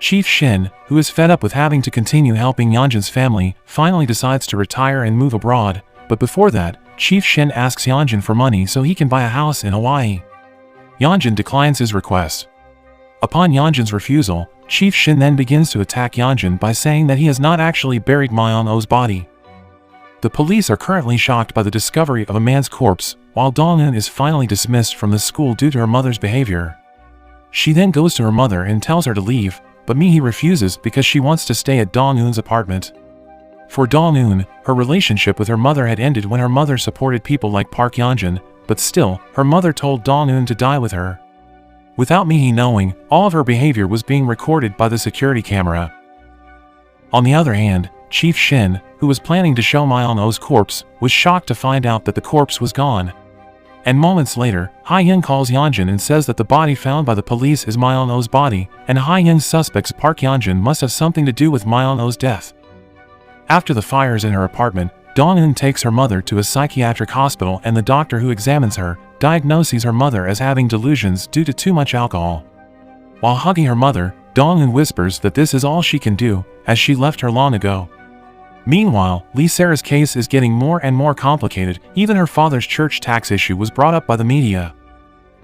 Chief Shin, who is fed up with having to continue helping Yeonjun's family, finally decides to retire and move abroad, but before that, Chief Shin asks Yeonjun for money so he can buy a house in Hawaii. Yeonjun declines his request. Upon Yeonjun's refusal, Chief Shin then begins to attack Yeonjun by saying that he has not actually buried Myeon-oh's body. The police are currently shocked by the discovery of a man's corpse, while Dong-eun is finally dismissed from the school due to her mother's behavior. She then goes to her mother and tells her to leave, but Mihi refuses because she wants to stay at Dong-eun's apartment. For Dong-eun, her relationship with her mother had ended when her mother supported people like Park Yeonjun, but still, her mother told Dong-eun to die with her. Without Mihi knowing, all of her behavior was being recorded by the security camera. On the other hand, Chief Shin, who was planning to show Myeon-oh's corpse, was shocked to find out that the corpse was gone. And moments later, Hae-young calls Yeonjun and says that the body found by the police is Myeon-oh's body, and Hae-young suspects Park Yeonjun must have something to do with Myeon-oh's death. After the fires in her apartment, Dong-eun takes her mother to a psychiatric hospital, and the doctor who examines her diagnoses her mother as having delusions due to too much alcohol. While hugging her mother, Dong-eun whispers that this is all she can do, as she left her long ago. Meanwhile, Lee Sarah's case is getting more and more complicated. Even her father's church tax issue was brought up by the media.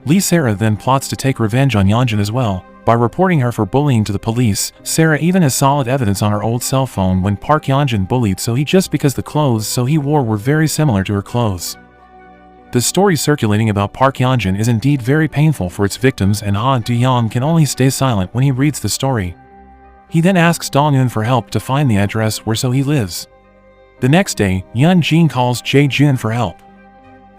Lee Sarah then plots to take revenge on Yeonjun as well. By reporting her for bullying to the police, Sarah even has solid evidence on her old cell phone when Park Yeonjun bullied so he just because the clothes he wore were very similar to her clothes. The story circulating about Park Yeonjun is indeed very painful for its victims, and Do-young can only stay silent when he reads the story. He then asks Dong-eun for help to find the address where he lives. The next day, Yeon-jin calls Jae-jun for help.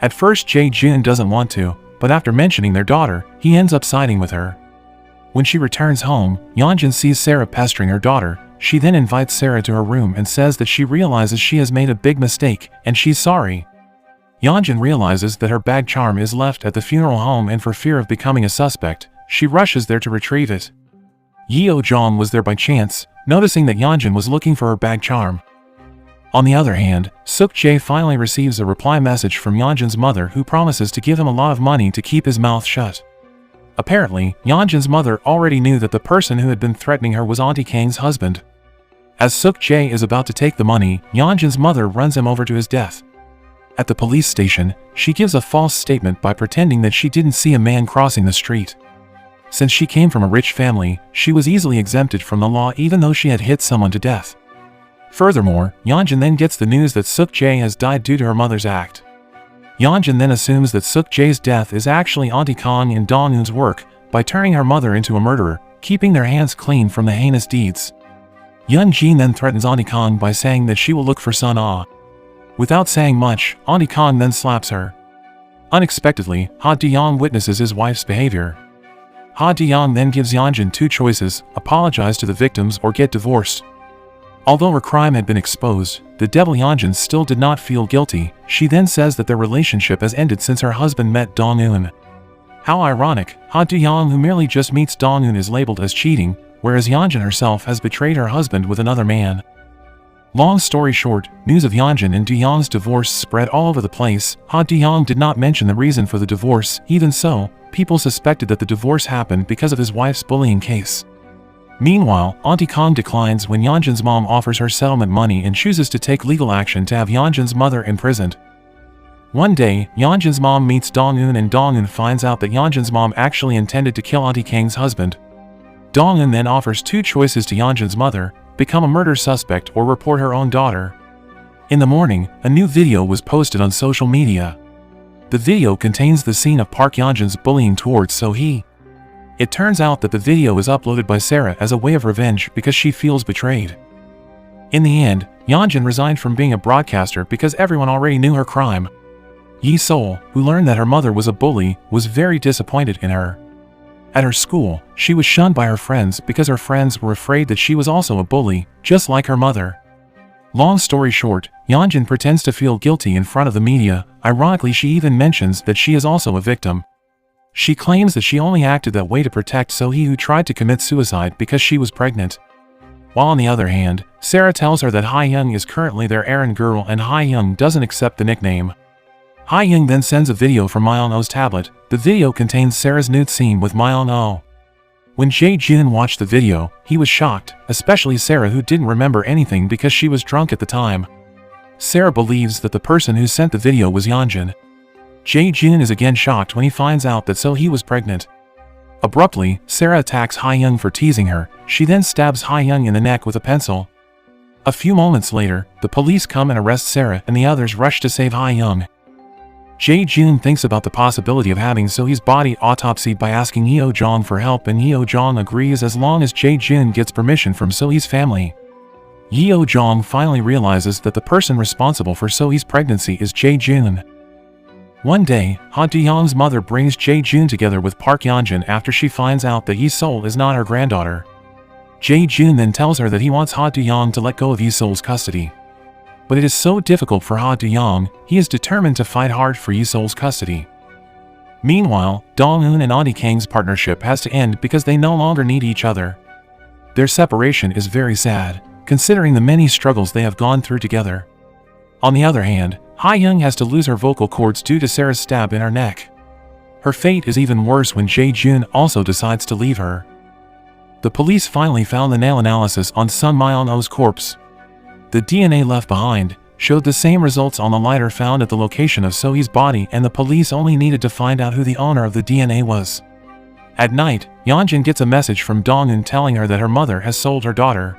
At first Jae-jun doesn't want to, but after mentioning their daughter, he ends up siding with her. When she returns home, Yeonjun sees Sarah pestering her daughter. She then invites Sarah to her room and says that she realizes she has made a big mistake, and she's sorry. Yeonjun realizes that her bag charm is left at the funeral home, and for fear of becoming a suspect, she rushes there to retrieve it. Yeo-jong was there by chance, noticing that Yeonjun was looking for her bag charm. On the other hand, Suk-jae finally receives a reply message from Yeonjun's mother, who promises to give him a lot of money to keep his mouth shut. Apparently, Yeonjun's mother already knew that the person who had been threatening her was Auntie Kang's husband. As Suk-jae is about to take the money, Yeonjun's mother runs him over to his death. At the police station, she gives a false statement by pretending that she didn't see a man crossing the street. Since she came from a rich family, she was easily exempted from the law even though she had hit someone to death. Furthermore, Yeonjun then gets the news that Suk-jae has died due to her mother's act. Yeonjun then assumes that Suk-jae's death is actually Auntie Kang and Dong-eun's work by turning her mother into a murderer, keeping their hands clean from the heinous deeds. Yeon-jin then threatens Auntie Kang by saying that she will look for Sun Ah. Without saying much, Auntie Kang then slaps her. Unexpectedly, Ha De-young witnesses his wife's behavior. Ha De-young then gives Yeonjun two choices: apologize to the victims or get divorced. Although her crime had been exposed, the devil Yeonjun still did not feel guilty. She then says that their relationship has ended since her husband met Dong-eun. How ironic, Ha De-young, who merely just meets Dong-eun, is labeled as cheating, whereas Yeonjun herself has betrayed her husband with another man. Long story short, news of Yeonjun and De-young's divorce spread all over the place. Ha De-young did not mention the reason for the divorce. Even so, people suspected that the divorce happened because of his wife's bullying case. Meanwhile, Auntie Kang declines when Yeonjun's mom offers her settlement money and chooses to take legal action to have Yeonjun's mother imprisoned. One day, Yeonjun's mom meets Dong-eun and Dong-eun finds out that Yeonjun's mom actually intended to kill Auntie Kang's husband. Dong-eun then offers two choices to Yeonjun's mother: become a murder suspect or report her own daughter. In the morning, a new video was posted on social media. The video contains the scene of Park Yeonjun's bullying towards So-hee. It turns out that the video is uploaded by Sarah as a way of revenge because she feels betrayed. In the end, Yeonjun resigned from being a broadcaster because everyone already knew her crime. Yi-sol, who learned that her mother was a bully, was very disappointed in her. At her school, she was shunned by her friends because her friends were afraid that she was also a bully, just like her mother. Long story short, Yeonjun pretends to feel guilty in front of the media. Ironically, she even mentions that she is also a victim. She claims that she only acted that way to protect So-hee, who tried to commit suicide because she was pregnant. While on the other hand, Sarah tells her that Ha-young is currently their errand girl and Ha-young doesn't accept the nickname. Ha-young then sends a video from Myeon-oh's tablet. The video contains Sarah's nude scene with Myeon-oh. When Jae-jun watched the video, he was shocked, especially Sarah, who didn't remember anything because she was drunk at the time. Sarah believes that the person who sent the video was Yeonjun. Jae-jun is again shocked when he finds out that So-hee was pregnant. Abruptly, Sarah attacks Ha-young for teasing her. She then stabs Ha-young in the neck with a pencil. A few moments later, the police come and arrest Sarah and the others rush to save Ha-young. Jae-jun thinks about the possibility of having So-hee's body autopsied by asking Yeo-jong for help, and Yeo-jong agrees as long as Jae-jun gets permission from So-hee's family. Yeo-jong finally realizes that the person responsible for So-hee's pregnancy is Jae-jun. One day, Ha De-young's mother brings Jae-jun together with Park Yeonjun after she finds out that Yi-sol is not her granddaughter. Jae-jun then tells her that he wants Ha De-young to let go of Yi-sol's custody. But it is so difficult for Ha De-young, he is determined to fight hard for Yi-sol's custody. Meanwhile, Dong-eun and Auntie Kang's partnership has to end because they no longer need each other. Their separation is very sad, considering the many struggles they have gone through together. On the other hand, Ha-young has to lose her vocal cords due to Sarah's stab in her neck. Her fate is even worse when Jae-jun also decides to leave her. The police finally found the nail analysis on Sun Myeon-oh's corpse. The DNA left behind showed the same results on the lighter found at the location of So-hee's body, and the police only needed to find out who the owner of the DNA was. At night, Yeonjun gets a message from Dong-eun telling her that her mother has sold her daughter.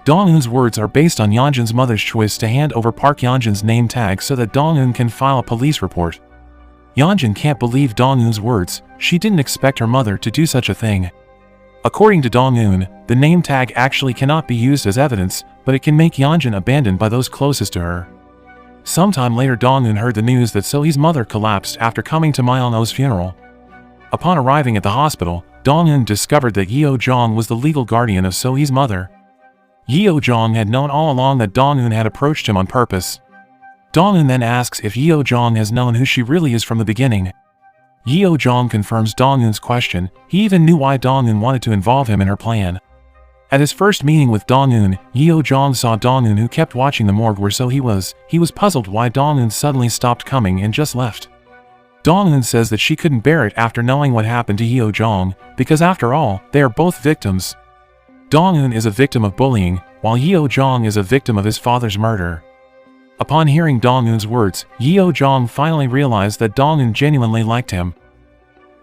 Dong-eun's words are based on Yeonjun's mother's choice to hand over Park Yeonjun's name tag so that Dong-eun can file a police report. Yeonjun can't believe Dong-eun's words. She didn't expect her mother to do such a thing. According to Dong-eun, the name tag actually cannot be used as evidence, but it can make Yeonjun abandoned by those closest to her. Sometime later, Dong-eun heard the news that So-hee's mother collapsed after coming to Myeon-oh's funeral. Upon arriving at the hospital, Dong-eun discovered that Yeo-jong was the legal guardian of So-hee's mother. Yeo-jong had known all along that Dong-eun had approached him on purpose. Dong-eun then asks if Yeo-jong has known who she really is from the beginning. Yeo-jong confirms Dong-eun's question. He even knew why Dong-eun wanted to involve him in her plan. At his first meeting with Dong-eun, Yeo-jong saw Dong-eun, who kept watching the morgue where So-hee was. He was puzzled why Dong-eun suddenly stopped coming and just left. Dong-eun says that she couldn't bear it after knowing what happened to Yeo-jong, because after all, they are both victims. Dong-eun is a victim of bullying, while Yeo-jong is a victim of his father's murder. Upon hearing Dong-eun's words, Yeo-jong finally realized that Dong-eun genuinely liked him.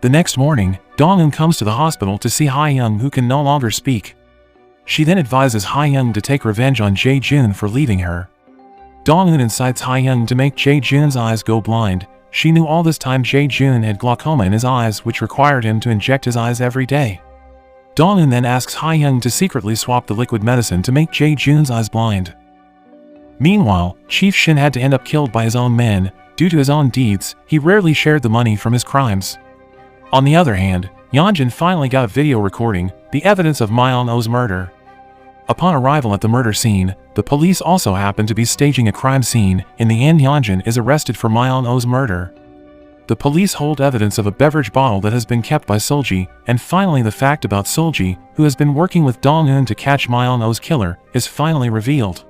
The next morning, Dong-eun comes to the hospital to see Ha-young, who can no longer speak. She then advises Ha-young to take revenge on Jae-jun for leaving her. Dong-eun incites Ha-young to make Jae-jun's eyes go blind. She knew all this time Jae-jun had glaucoma in his eyes, which required him to inject his eyes every day. Dong-eun then asks Ha-young to secretly swap the liquid medicine to make Jae-jun's eyes blind. Meanwhile, Chief Shin had to end up killed by his own men. Due to his own deeds, he rarely shared the money from his crimes. On the other hand, Yeonjun finally got a video recording, the evidence of Myeon-oh's murder. Upon arrival at the murder scene, the police also happen to be staging a crime scene. In the end, Yeonjun is arrested for Myeon-oh's murder. The police hold evidence of a beverage bottle that has been kept by Solji, and finally the fact about Solji, who has been working with Dong-eun to catch Myeon-oh's killer, is finally revealed.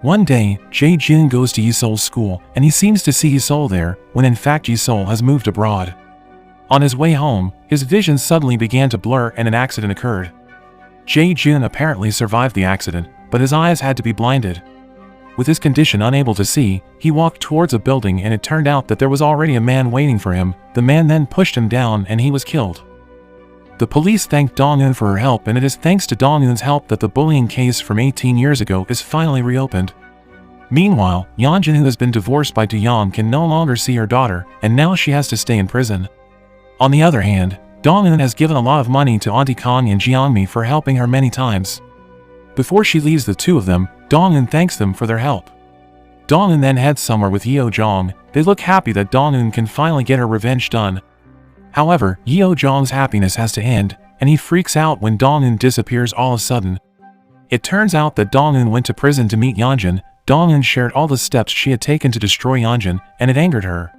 One day, Jae-jun goes to Yi-sol's school, and he seems to see Yi-sol there, when in fact Yi-sol has moved abroad. On his way home, his vision suddenly began to blur and an accident occurred. Jae-jun apparently survived the accident, but his eyes had to be blinded. With his condition unable to see, he walked towards a building and it turned out that there was already a man waiting for him. The man then pushed him down and he was killed. The police thanked Dong-eun for her help, and it is thanks to Dong-eun's help that the bullying case from 18 years ago is finally reopened. Meanwhile, Yeonjun, who has been divorced by Do-yeon, can no longer see her daughter, and now she has to stay in prison. On the other hand, Dong-eun has given a lot of money to Auntie Kang and Jeongmi for helping her many times. Before she leaves the two of them, Dong-eun thanks them for their help. Dong-eun then heads somewhere with Yeo-jong. They look happy that Dong-eun can finally get her revenge done. However, Yeo-jong's happiness has to end, and he freaks out when Dong-eun disappears all of a sudden. It turns out that Dong-eun went to prison to meet Yeonjun. Dong-eun shared all the steps she had taken to destroy Yeonjun, and it angered her.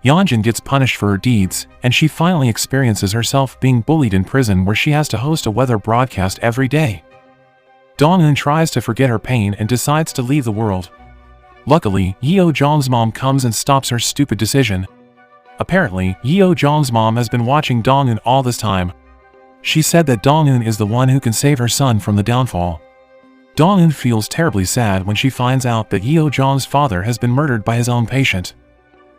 Yeonjun gets punished for her deeds, and she finally experiences herself being bullied in prison, where she has to host a weather broadcast every day. Dong-eun tries to forget her pain and decides to leave the world. Luckily, Yeo-jong's mom comes and stops her stupid decision. Apparently, Yeo-jong's mom has been watching Dong-eun all this time. She said that Dong-eun is the one who can save her son from the downfall. Dong-eun feels terribly sad when she finds out that Yeo-jong's father has been murdered by his own patient.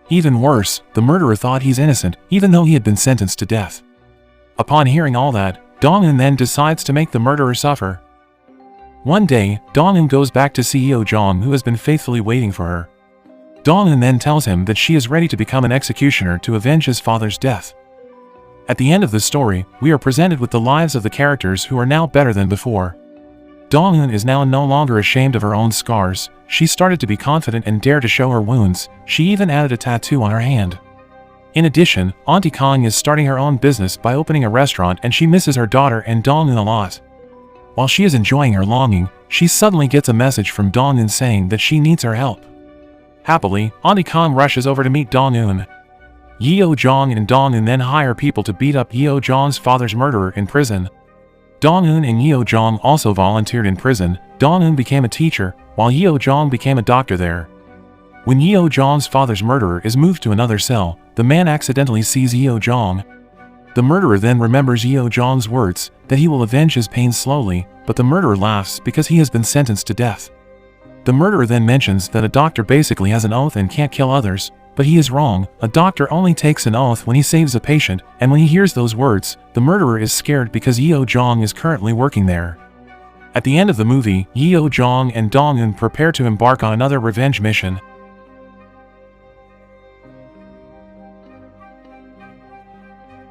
Even worse, the murderer thought he's innocent, even though he had been sentenced to death. Upon hearing all that, Dong-eun then decides to make the murderer suffer. One day, Dong-eun goes back to see Yeo-jong, who has been faithfully waiting for her. Dong-eun then tells him that she is ready to become an executioner to avenge his father's death. At the end of the story, we are presented with the lives of the characters who are now better than before. Dong-eun is now no longer ashamed of her own scars. She started to be confident and dare to show her wounds. She even added a tattoo on her hand. In addition, Auntie Kang is starting her own business by opening a restaurant, and she misses her daughter and Dong-eun a lot. While she is enjoying her longing, she suddenly gets a message from Dong-eun saying that she needs her help. Happily, Auntie Kang rushes over to meet Dong-eun. Yeo-jong and Dong-eun then hire people to beat up Yeo-jong's father's murderer in prison. Dong-eun and Yeo-jong also volunteered in prison. Dong-eun became a teacher, while Yeo-jong became a doctor there. When Yeo-jong's father's murderer is moved to another cell, the man accidentally sees Yeo-jong. The murderer then remembers Yeo-jong's words, that he will avenge his pain slowly, but the murderer laughs because he has been sentenced to death. The murderer then mentions that a doctor basically has an oath and can't kill others, but he is wrong. A doctor only takes an oath when he saves a patient, and when he hears those words, the murderer is scared because Yeo-jong is currently working there. At the end of the movie, Yeo-jong and Dong-eun prepare to embark on another revenge mission.